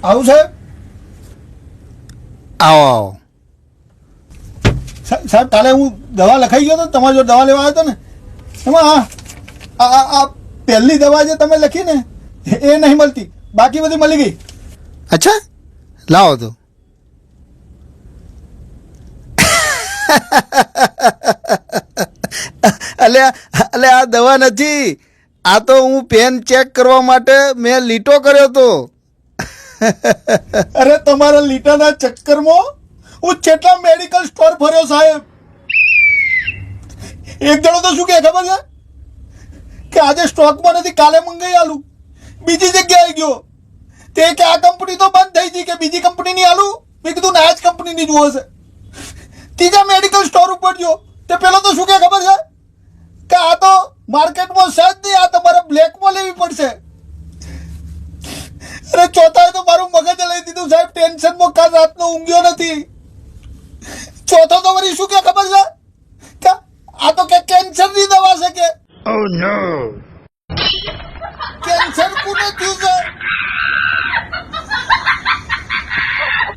આવું સાહેબ? આવો આવો. સાહેબ કાલે હું દવા લખાઈ ગયો હતો ને, તમારી જો દવા લેવા આવ્યો હતો ને, એમાં આ પહેલી દવા જે તમે લખી ને એ નહીં મળતી, બાકી બધી મળી ગઈ. અચ્છા, લાવો તો. અલે આ દવા નથી, આ તો હું પેન ચેક કરવા માટે મેં લીટો કર્યો હતો. અરે તમારા લીટાના ચક્કરમાં હું કેટલા મેડિકલ સ્ટોર ફર્યો સાહેબ. એક જણો તો શું કહે ખબર છે કે આજે સ્ટોકમાં નથી, કાલે મંગાઈ આલું. બીજી જગ્યાએ ગયો તે કે આ કંપની તો બંધ થઈ ગઈ, કે બીજી કંપનીની આલું. મેં કીધું ના, જ કંપનીની જુઓ છે. ત્રીજા મેડિકલ સ્ટોર ઉપર ગયો તે પેલો તો શું કહે ખબર છે કે આ તો માર્કેટમાં છે જ નહીં, આ તમારે બ્લેકમાં લેવી પડશે. અરે ચોથાએ તો મારું મગજ લઈ દીધું સાહેબ. ટેન્શનમાં કાલ રાતનો ઊંઘ્યો નથી. ચોથો તો વળી શું કે ખબર છે કે આ તો કે કેન્સરની દવા છે કે. Oh no.